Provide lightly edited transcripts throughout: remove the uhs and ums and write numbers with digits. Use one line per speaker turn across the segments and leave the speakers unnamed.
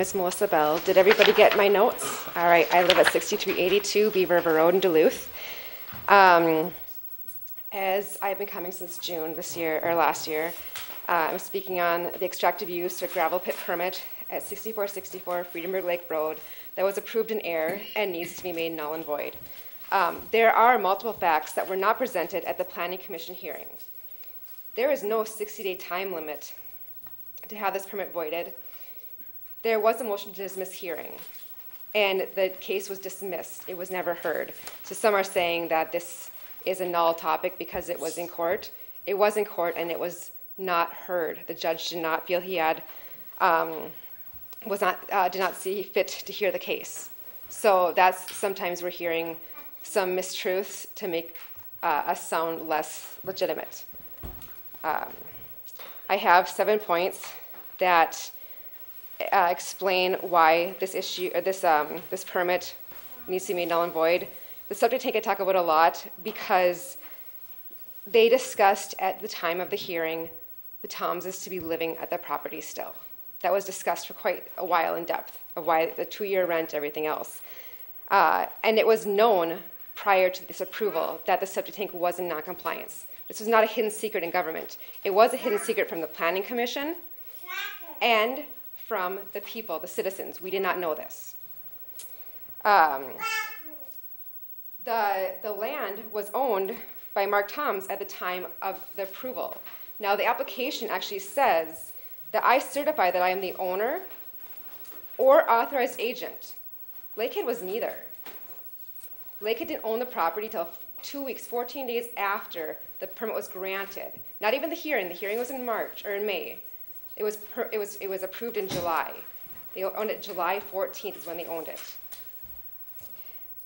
Ms. Melissa Bell. Did everybody get my notes? All right, I live at 6382 Beaver River Road in Duluth. As I've been coming since June this year, or last year, I'm speaking on the extractive use or gravel pit permit at 6464 Friedenberg Lake Road that was approved in error and needs to be made null and void. There are multiple facts that were not presented at the Planning Commission hearing. There is no 60-day time limit to have this permit voided. There was a motion to dismiss hearing, and the case was dismissed. It was never heard. So some are saying that this is a null topic because it was in court. It was in court, and it was not heard. The judge did not feel he had, did not see fit to hear the case. So that's sometimes we're hearing some mistruths to make us sound less legitimate. I have 7 points that explain why this issue, or this permit needs to be made null and void. The subject I talk about a lot because they discussed at the time of the hearing the Tomses to be living at the property still. That was discussed for quite a while in depth of why the 2-year rent, everything else. And it was known prior to this approval that the septic tank was in non-compliance. This was not a hidden secret in government. It was a hidden secret from the Planning Commission and from the people, the citizens. We did not know this. The land was owned by Mark Toms at the time of the approval. Now the application actually says that I certify that I am the owner or authorized agent. Lakehead was neither. Lakehead didn't own the property till 2 weeks, 14 days after the permit was granted. Not even the hearing. The hearing was in March or in May. It was approved in July. They owned it July 14th is when they owned it.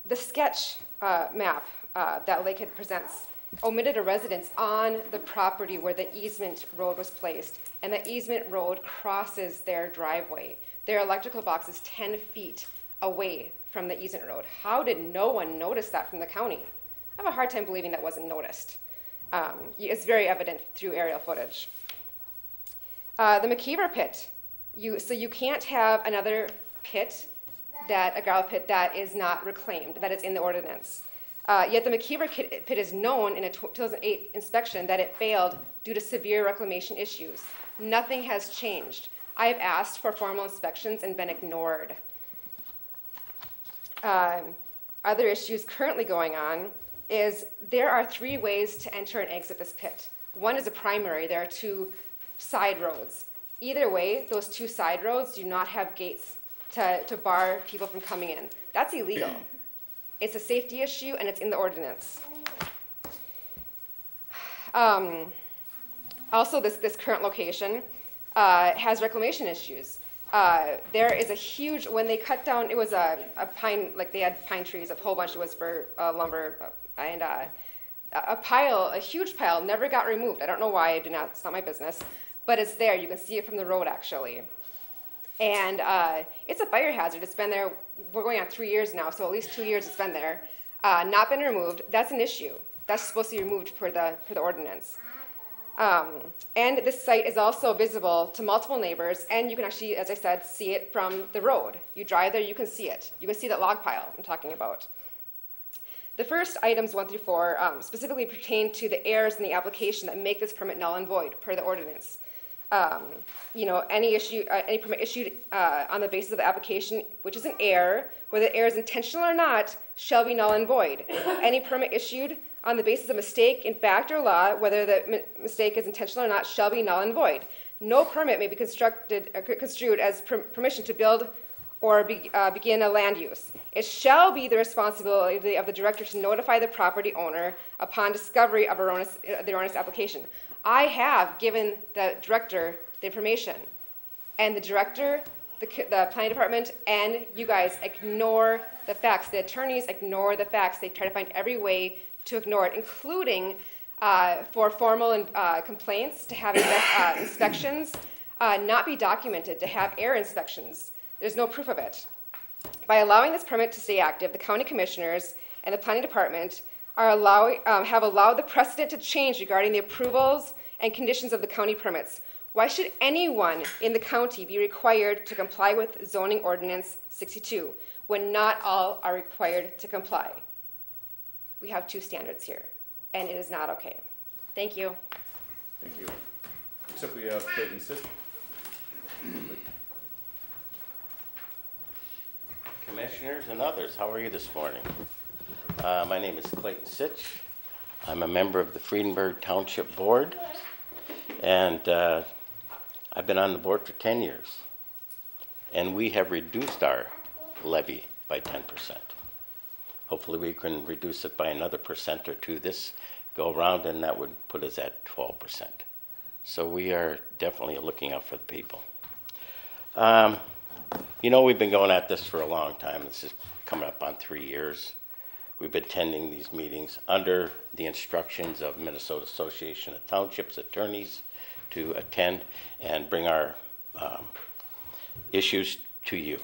The sketch map that Lakehead presents omitted a residence on the property where the easement road was placed, and the easement road crosses their driveway. Their electrical box is 10 feet away from the easement road. How did no one notice that from the county? I have a hard time believing that wasn't noticed. It's very evident through aerial footage. The McKeever pit, so you can't have another pit, a gravel pit that is not reclaimed, that is in the ordinance. Yet the McKeever pit is known in a 2008 inspection that it failed due to severe reclamation issues. Nothing has changed. I have asked for formal inspections and been ignored. Other issues currently going on is there are 3 ways to enter and exit this pit. One is a primary. There are 2 side roads. Either way, those 2 side roads do not have gates to bar people from coming in. That's illegal. It's a safety issue and it's in the ordinance. Also, this current location has reclamation issues. There is a huge, when they cut down, it was a pine, like they had pine trees, a whole bunch, it was for lumber, and a huge pile never got removed. I don't know why, it's not my business, but it's there. You can see it from the road, actually. And it's a fire hazard. It's been there, we're going on 3 years now, so at least 2 years it's been there. Not been removed. That's an issue. That's supposed to be removed per the ordinance. And this site is also visible to multiple neighbors, and you can actually, as I said, see it from the road. You drive there, you can see it. You can see that log pile I'm talking about. The first items 1 through 4 specifically pertain to the errors in the application that make this permit null and void per the ordinance. Any permit issued on the basis of the application, which is an error, whether the error is intentional or not, shall be null and void. Any permit issued on the basis of mistake in fact or law, whether the mistake is intentional or not, shall be null and void. No permit may be construed as permission to build or begin a land use. It shall be the responsibility of the director to notify the property owner upon discovery of the erroneous application. I have given the director the information, and the director, the planning department, and you guys ignore the facts. The attorneys ignore the facts. They try to find every way to ignore it, including for formal complaints, to have inspections not be documented, to have error inspections. There's no proof of it. By allowing this permit to stay active, the county commissioners and the planning department have allowed the precedent to change regarding the approvals and conditions of the county permits. Why should anyone in the county be required to comply with zoning ordinance 62 when not all are required to comply? We have two standards here, and it is not okay. Thank you.
Thank you. Next up, we have Clayton Sitch.
Commissioners and others, how are you this morning? My name is Clayton Sitch. I'm a member of the Friedenberg Township Board, and I've been on the board for 10 years. And we have reduced our levy by 10%. Hopefully we can reduce it by another percent or two this go around, and that would put us at 12%. So we are definitely looking out for the people. You know, we've been going at this for a long time. This is coming up on 3 years. We've been attending these meetings under the instructions of Minnesota Association of Townships Attorneys to attend and bring our issues to you.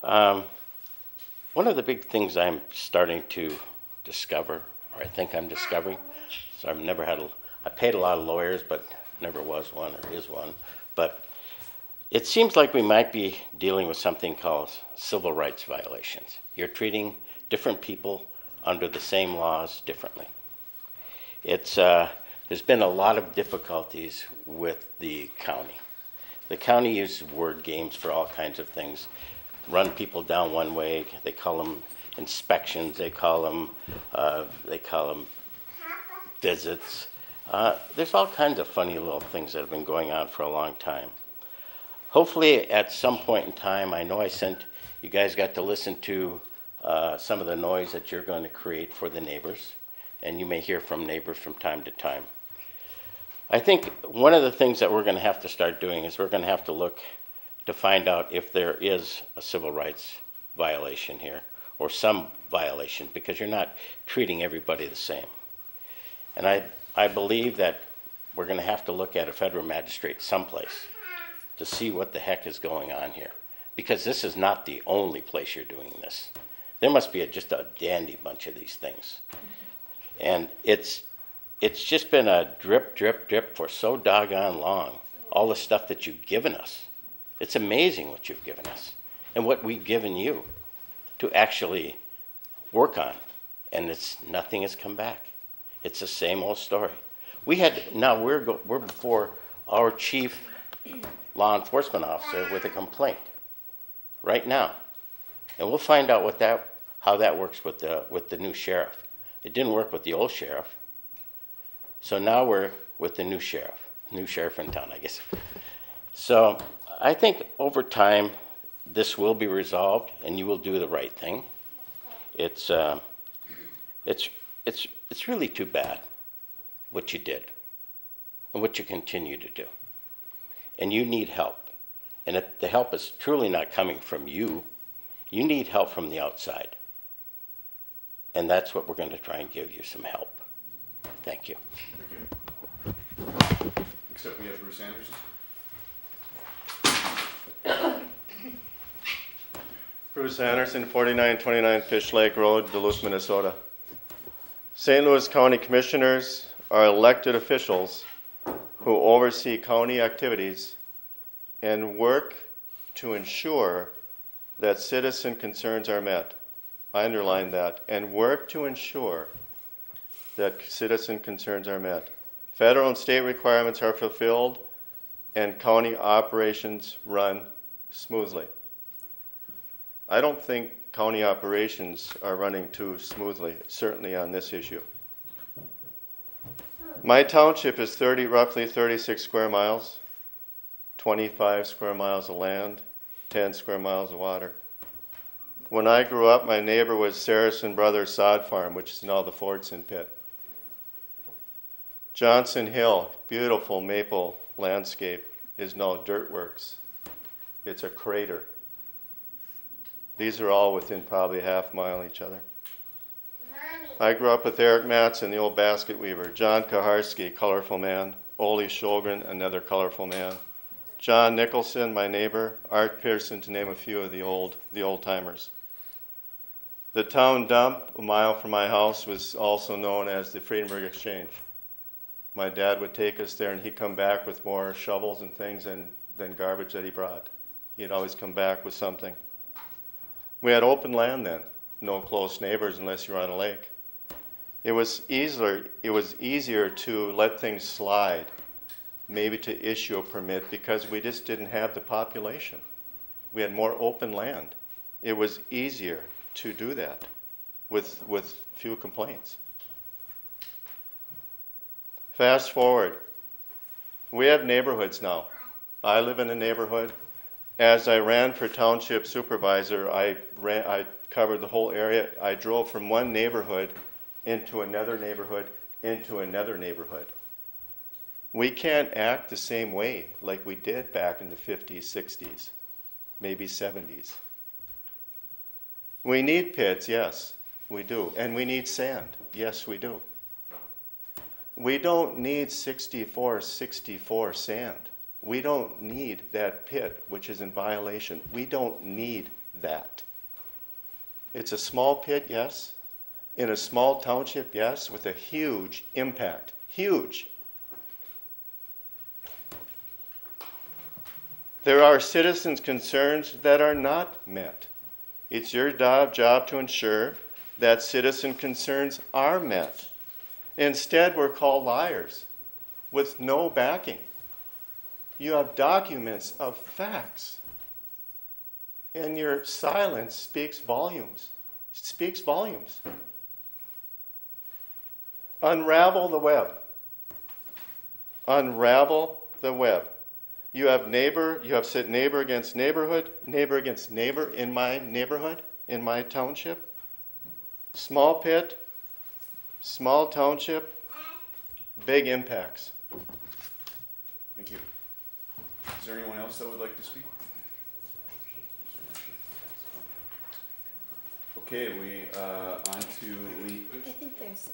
One of the big things I'm starting to discover, or I think I'm discovering, so I paid a lot of lawyers, but never was one or is one, but it seems like we might be dealing with something called civil rights violations. You're treating different people under the same laws differently. There's been a lot of difficulties with the county. The county uses word games for all kinds of things. Run people down one way. They call them inspections. They call them visits. There's all kinds of funny little things that have been going on for a long time. Hopefully, at some point in time, I know you guys got to listen to some of the noise that you're going to create for the neighbors, and you may hear from neighbors from time to time. I think one of the things that we're going to have to start doing is we're going to have to look to find out if there is a civil rights violation here, or some violation, because you're not treating everybody the same. And I believe that we're going to have to look at a federal magistrate someplace to see what the heck is going on here. Because this is not the only place you're doing this. There must be just a dandy bunch of these things. And it's just been a drip, drip, drip for so doggone long. All the stuff that you've given us. It's amazing what you've given us. And what we've given you to actually work on. And nothing has come back. It's the same old story. We're before our chief law enforcement officer with a complaint right now, and we'll find out how that works with the new sheriff. It didn't work with the old sheriff, so now we're with the new sheriff in town, I guess. So I think over time this will be resolved, and you will do the right thing. It's really too bad what you did and what you continue to do. And you need help. And if the help is truly not coming from you, you need help from the outside. And that's what we're going to try and give you some help. Thank you.
Thank you. Next up, we have Bruce Anderson.
Bruce Anderson, 4929 Fish Lake Road, Duluth, Minnesota. St. Louis County Commissioners are elected officials who oversee county activities and work to ensure that citizen concerns are met. I underline that, and work to ensure that citizen concerns are met. Federal and state requirements are fulfilled and county operations run smoothly. I don't think county operations are running too smoothly, certainly on this issue. My township is roughly 36 square miles, 25 square miles of land, 10 square miles of water. When I grew up, my neighbor was Saracen Brothers Sod Farm, which is now the Fordson Pit. Johnson Hill, beautiful maple landscape, is now dirt works. It's a crater. These are all within probably a half mile of each other. I grew up with Eric Matson, the old basket weaver, John Kaharski, colorful man, Ole Shulgren, another colorful man, John Nicholson, my neighbor, Art Pearson, to name a few of the old timers. The town dump, a mile from my house, was also known as the Friedenberg Exchange. My dad would take us there and he'd come back with more shovels and things than garbage that he brought. He'd always come back with something. We had open land then, no close neighbors unless you're on a lake. It was easier to let things slide, maybe to issue a permit because we just didn't have the population. We had more open land. It was easier to do that with few complaints. Fast forward, we have neighborhoods now. I live in a neighborhood. As I ran for township supervisor, I covered the whole area. I drove from one neighborhood into another neighborhood, into another neighborhood. We can't act the same way like we did back in the 50s, 60s, maybe 70s. We need pits, yes, we do. And we need sand, yes, we do. We don't need 64 sand. We don't need that pit, which is in violation. We don't need that. It's a small pit, yes. In a small township, yes, with a huge impact. Huge. There are citizens' concerns that are not met. It's your job to ensure that citizen concerns are met. Instead, we're called liars with no backing. You have documents of facts, and your silence speaks volumes. It speaks volumes. Unravel the web. Unravel the web. You have set neighbor against neighborhood, neighbor against neighbor in my neighborhood, in my township. Small pit, small township, big impacts.
Thank you. Is there anyone else that would like to speak? Okay, we on to
I think there's.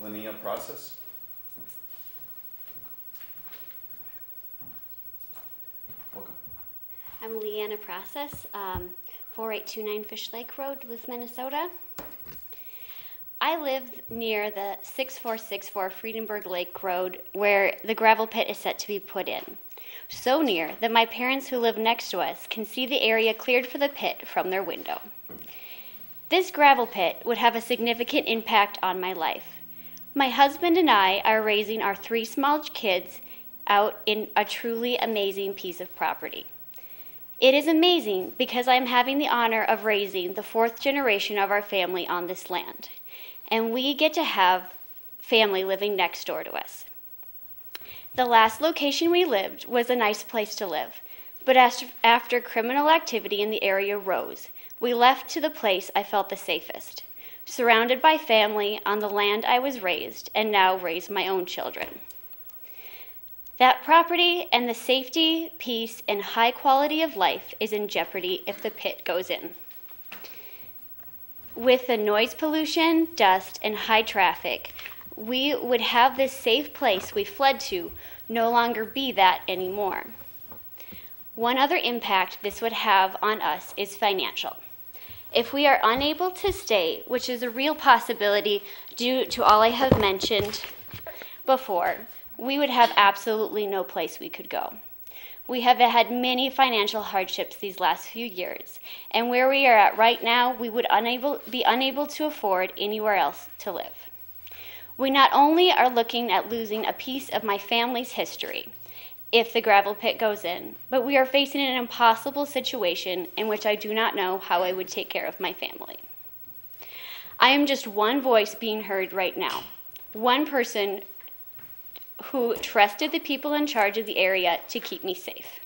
linear process. Welcome.
I'm Leanna Process, 4829 Fish Lake Road, Duluth, Minnesota. I live near the 6464 Friedenberg Lake Road where the gravel pit is set to be put in. So near that my parents who live next to us can see the area cleared for the pit from their window. This gravel pit would have a significant impact on my life. My husband and I are raising our 3 small kids out in a truly amazing piece of property. It is amazing because I'm having the honor of raising the 4th generation of our family on this land, and we get to have family living next door to us. The last location we lived was a nice place to live, but after criminal activity in the area rose, we left to the place I felt the safest, surrounded by family on the land I was raised and now raise my own children. That property and the safety, peace, and high quality of life is in jeopardy if the pit goes in. With the noise pollution, dust, and high traffic, we would have this safe place we fled to no longer be that anymore. One other impact this would have on us is financial. If we are unable to stay, which is a real possibility due to all I have mentioned before, we would have absolutely no place we could go. We have had many financial hardships these last few years, and where we are at right now, we would be unable to afford anywhere else to live. We not only are looking at losing a piece of my family's history if the gravel pit goes in, but we are facing an impossible situation in which I do not know how I would take care of my family. I am just one voice being heard right now, one person who trusted the people in charge of the area to keep me safe.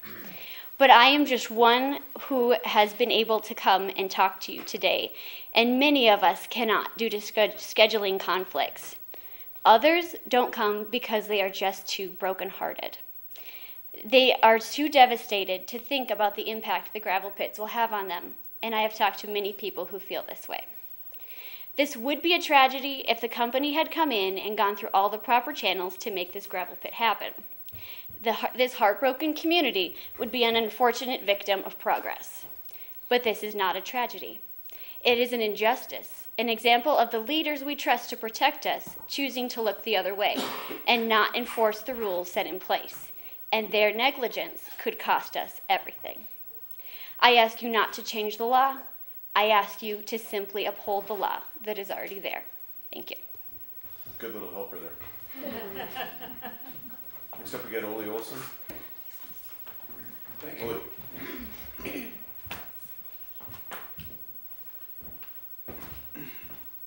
But I am just one who has been able to come and talk to you today, and many of us cannot due to scheduling conflicts. Others don't come because they are just too brokenhearted. They are too devastated to think about the impact the gravel pits will have on them, and I have talked to many people who feel this way. This would be a tragedy if the company had come in and gone through all the proper channels to make this gravel pit happen. This heartbroken community would be an unfortunate victim of progress. But this is not a tragedy. It is an injustice, an example of the leaders we trust to protect us choosing to look the other way and not enforce the rules set in place. And their negligence could cost us everything. I ask you not to change the law. I ask you to simply uphold the law that is already there. Thank you.
Good little helper there. Next up, we got Ole Olson. Ole.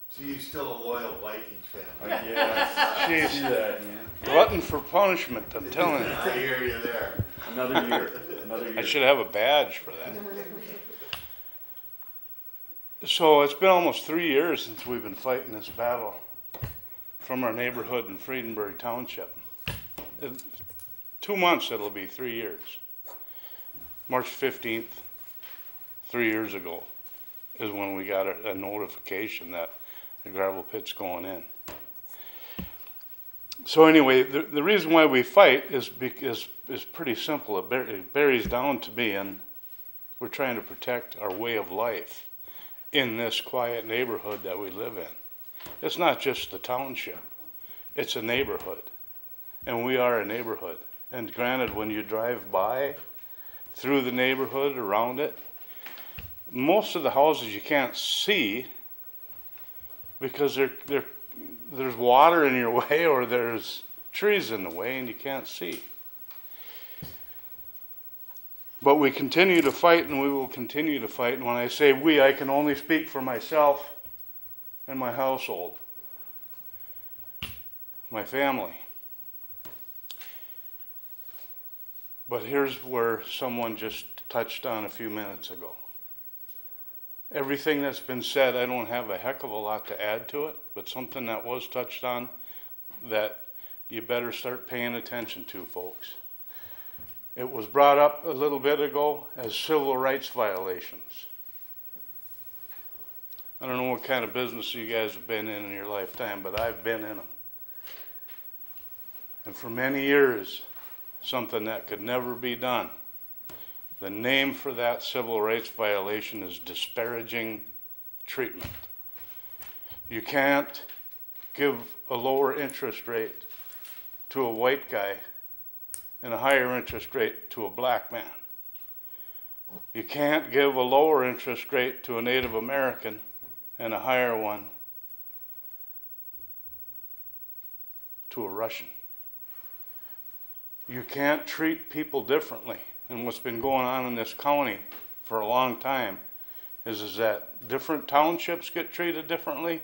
So you're still a loyal Vikings fan?
Yeah,
Jeez.
see that, man.
Glutton for punishment, I'm telling you.
I hear you there.
Another year, another year.
I should have a badge for that. So it's been almost 3 years since we've been fighting this battle from our neighborhood in Friedenberg Township. In 2 months it'll be 3 years. March 15th, 3 years ago, is when we got a notification that the gravel pit's going in. So anyway, the reason why we fight is pretty simple. It varies down to being we're trying to protect our way of life in this quiet neighborhood that we live in. It's not just the township, it's a neighborhood. And we are a neighborhood. And granted, when you drive by through the neighborhood, around it, most of the houses you can't see because there's water in your way or there's trees in the way and you can't see. But we continue to fight and we will continue to fight. And when I say we, I can only speak for myself and my household, my family. But here's where someone just touched on a few minutes ago. Everything that's been said, I don't have a heck of a lot to add to it, but something that was touched on that you better start paying attention to, folks. It was brought up a little bit ago as civil rights violations. I don't know what kind of business you guys have been in your lifetime, but I've been in them. And for many years, something that could never be done. The name for that civil rights violation is disparaging treatment. You can't give a lower interest rate to a white guy and a higher interest rate to a black man. You can't give a lower interest rate to a Native American and a higher one to a Russian. You can't treat people differently. And what's been going on in this county for a long time is that different townships get treated differently,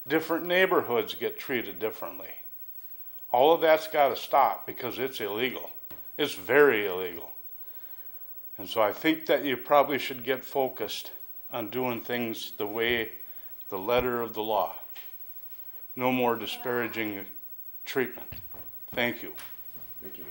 different neighborhoods get treated differently. All of that's got to stop because it's illegal. It's very illegal. And so I think that you probably should get focused on doing things the way, the letter of the law. No more disparaging treatment. Thank you.
Thank you.